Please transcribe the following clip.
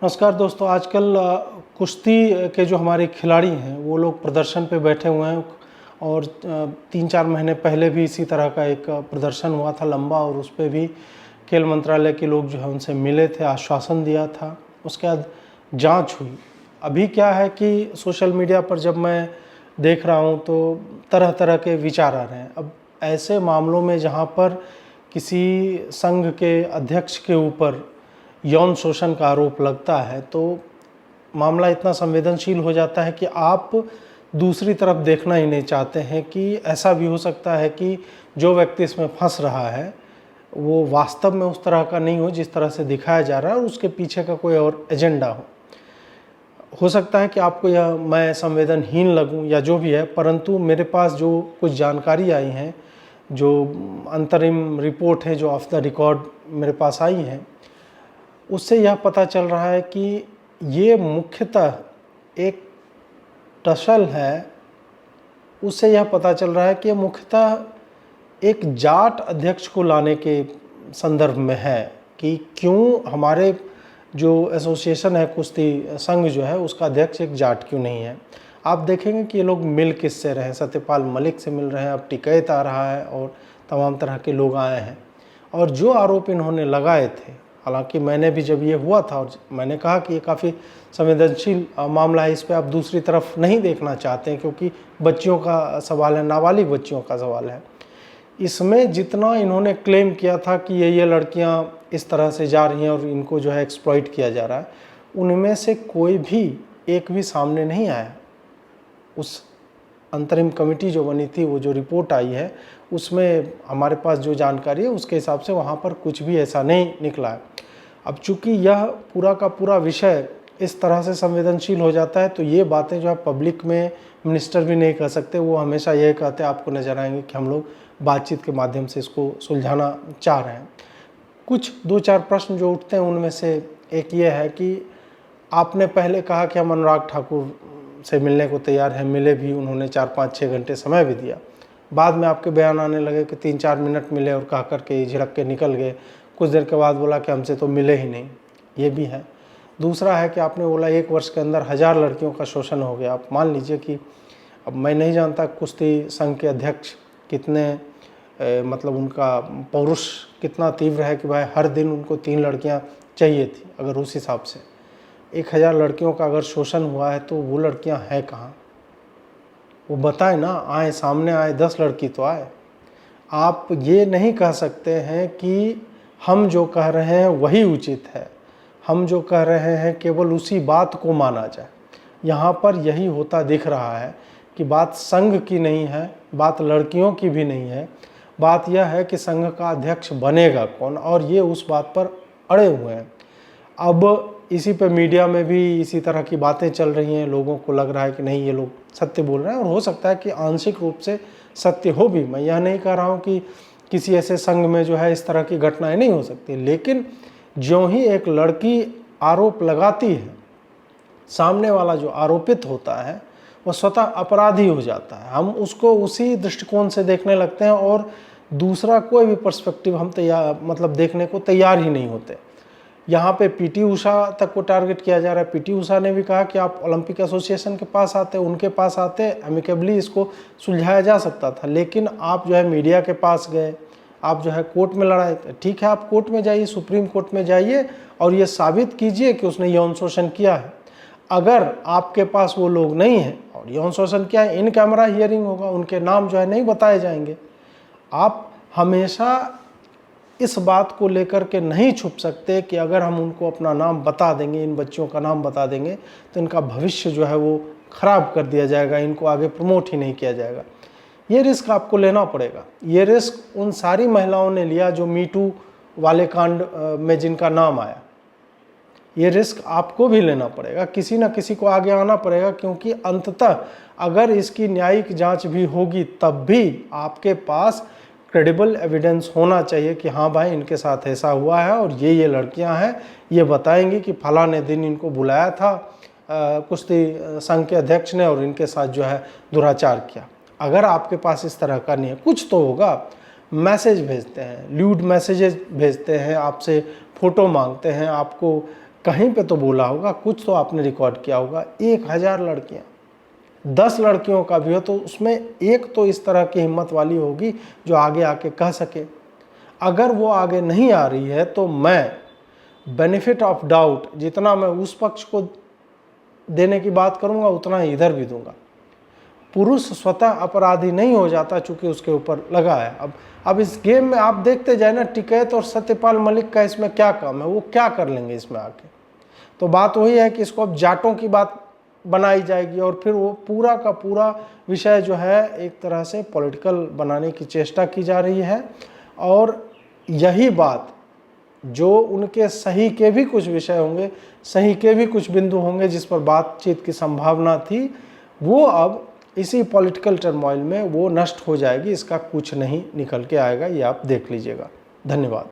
नमस्कार दोस्तों। आजकल कुश्ती के जो हमारे खिलाड़ी हैं वो लोग प्रदर्शन पे बैठे हुए हैं और 3-4 महीने पहले भी इसी तरह का एक प्रदर्शन हुआ था लंबा, और उस पे भी खेल मंत्रालय के लोग जो है उनसे मिले थे, आश्वासन दिया था। उसके बाद जांच हुई। अभी क्या है कि सोशल मीडिया पर जब मैं देख रहा हूँ तो तरह तरह के विचार आ रहे हैं। अब ऐसे मामलों में जहाँ पर किसी संघ के अध्यक्ष के ऊपर यौन शोषण का आरोप लगता है तो मामला इतना संवेदनशील हो जाता है कि आप दूसरी तरफ देखना ही नहीं चाहते हैं कि ऐसा भी हो सकता है कि जो व्यक्ति इसमें फंस रहा है वो वास्तव में उस तरह का नहीं हो जिस तरह से दिखाया जा रहा है, और उसके पीछे का कोई और एजेंडा हो सकता है कि आपको यह मैं संवेदनहीन लगूं या जो भी है, परंतु मेरे पास जो कुछ जानकारी आई हैं, जो अंतरिम रिपोर्ट है, जो ऑफ द रिकॉर्ड मेरे पास आई है, उससे यह पता चल रहा है कि ये मुख्यतः एक टसल है। उससे यह पता चल रहा है कि मुख्यतः एक जाट अध्यक्ष को लाने के संदर्भ में है कि क्यों हमारे जो एसोसिएशन है, कुश्ती संघ जो है, उसका अध्यक्ष एक जाट क्यों नहीं है। आप देखेंगे कि ये लोग मिल किससे रहे हैं। सत्यपाल मलिक से मिल रहे हैं, अब टिकैत आ रहा है और तमाम तरह के लोग आए हैं। और जो आरोप इन्होंने लगाए थे, हालांकि मैंने भी जब ये हुआ था और मैंने कहा कि ये काफ़ी संवेदनशील मामला है, इस पर आप दूसरी तरफ नहीं देखना चाहते हैं क्योंकि बच्चियों का सवाल है, नाबालिग बच्चियों का सवाल है। इसमें जितना इन्होंने क्लेम किया था कि ये लड़कियां इस तरह से जा रही हैं और इनको जो है एक्सप्लॉइट किया जा रहा है, उनमें से कोई भी एक भी सामने नहीं आया। उस अंतरिम कमेटी जो बनी थी, वो जो रिपोर्ट आई है, उसमें हमारे पास जो जानकारी है उसके हिसाब से वहाँ पर कुछ भी ऐसा नहीं निकला है। अब चूंकि यह पूरा का पूरा विषय इस तरह से संवेदनशील हो जाता है तो ये बातें जो है पब्लिक में मिनिस्टर भी नहीं कह सकते। वो हमेशा यह कहते हैं, आपको नजर आएंगे कि हम लोग बातचीत के माध्यम से इसको सुलझाना चाह रहे हैं। कुछ 2-4 प्रश्न जो उठते हैं उनमें से एक ये है कि आपने पहले कहा कि हम अनुराग ठाकुर से मिलने को तैयार हैं, मिले भी, उन्होंने 4-5-6 घंटे समय भी दिया। बाद में आपके बयान आने लगे कि 3-4 मिनट मिले और कह कर के झिड़क के निकल गए। कुछ देर के बाद बोला कि हमसे तो मिले ही नहीं। ये भी है। दूसरा है कि आपने बोला 1 वर्ष के अंदर 1000 लड़कियों का शोषण हो गया। आप मान लीजिए कि अब मैं नहीं जानता कुश्ती संघ के अध्यक्ष कितने मतलब उनका पौरुष कितना तीव्र है कि भाई हर दिन उनको 3 लड़कियां चाहिए थी। अगर उस हिसाब से 1000 लड़कियों का अगर शोषण हुआ है तो वो लड़कियां हैं कहाँ, वो बताए ना, आए सामने आए, 10 लड़की तो आए। आप ये नहीं कह सकते हैं कि हम जो कह रहे हैं वही उचित है, हम जो कह रहे हैं केवल उसी बात को माना जाए। यहाँ पर यही होता दिख रहा है कि बात संघ की नहीं है, बात लड़कियों की भी नहीं है। बात यह है कि संघ का अध्यक्ष बनेगा कौन, और ये उस बात पर अड़े हुए हैं। अब इसी पे मीडिया में भी इसी तरह की बातें चल रही हैं। लोगों को लग रहा है कि नहीं, ये लोग सत्य बोल रहे हैं, और हो सकता है कि आंशिक रूप से सत्य हो भी। मैं यह नहीं कह रहा हूँ कि किसी ऐसे संघ में जो है इस तरह की घटनाएं नहीं हो सकती, लेकिन ज्यों ही एक लड़की आरोप लगाती है, सामने वाला जो आरोपित होता है वह स्वतः अपराधी हो जाता है। हम उसको उसी दृष्टिकोण से देखने लगते हैं और दूसरा कोई भी पर्सपेक्टिव हम देखने को तैयार ही नहीं होते। यहाँ पे पीटी उषा तक को टारगेट किया जा रहा है। पीटी उषा ने भी कहा कि आप ओलंपिक एसोसिएशन के पास आते, उनके पास आते, एमिकेबली इसको सुलझाया जा सकता था, लेकिन आप जो है मीडिया के पास गए, आप जो है कोर्ट में लड़ाई। ठीक है, आप कोर्ट में जाइए, सुप्रीम कोर्ट में जाइए और ये साबित कीजिए कि उसने यौन शोषण किया है। अगर आपके पास वो लोग नहीं हैं और यौन शोषण किया है, इन कैमरा हियरिंग होगा, उनके नाम जो है नहीं बताए जाएंगे। आप हमेशा इस बात को लेकर के नहीं छुप सकते कि अगर हम उनको अपना नाम बता देंगे, इन बच्चियों का नाम बता देंगे, तो इनका भविष्य जो है वो खराब कर दिया जाएगा, इनको आगे प्रमोट ही नहीं किया जाएगा। ये रिस्क आपको लेना पड़ेगा। ये रिस्क उन सारी महिलाओं ने लिया जो मीटू वाले कांड में जिनका नाम आया। ये रिस्क आपको भी लेना पड़ेगा, किसी न किसी को आगे आना पड़ेगा, क्योंकि अंततः अगर इसकी न्यायिक जांच भी होगी तब भी आपके पास क्रेडिबल एविडेंस होना चाहिए कि हाँ भाई, इनके साथ ऐसा हुआ है और ये लड़कियां हैं, ये बताएंगी कि फलाने दिन इनको बुलाया था कुश्ती संघ के अध्यक्ष ने और इनके साथ जो है दुराचार किया। अगर आपके पास इस तरह का नहीं है, कुछ तो होगा। मैसेज भेजते हैं, ल्यूड मैसेजेस भेजते हैं, आपसे फ़ोटो मांगते हैं, आपको कहीं पे तो बोला होगा, कुछ तो आपने रिकॉर्ड किया होगा। 1000 लड़कियां, 10 लड़कियों का भी हो तो उसमें एक तो इस तरह की हिम्मत वाली होगी जो आगे आके कह सके। अगर वो आगे नहीं आ रही है तो मैं बेनिफिट ऑफ डाउट जितना मैं उस पक्ष को देने की बात करूंगा उतना ही इधर भी दूंगा। पुरुष स्वतः अपराधी नहीं हो जाता चूंकि उसके ऊपर लगा है। अब इस गेम में आप देखते जाए ना, टिकैत और सत्यपाल मलिक का इसमें क्या काम है, वो क्या कर लेंगे इसमें आके। तो बात वही है कि इसको अब जाटों की बात बनाई जाएगी और फिर वो पूरा का पूरा विषय जो है एक तरह से पॉलिटिकल बनाने की चेष्टा की जा रही है। और यही बात जो उनके सही के भी कुछ विषय होंगे, सही के भी कुछ बिंदु होंगे जिस पर बातचीत की संभावना थी, वो अब इसी पॉलिटिकल टर्मोइल में वो नष्ट हो जाएगी। इसका कुछ नहीं निकल के आएगा, ये आप देख लीजिएगा। धन्यवाद।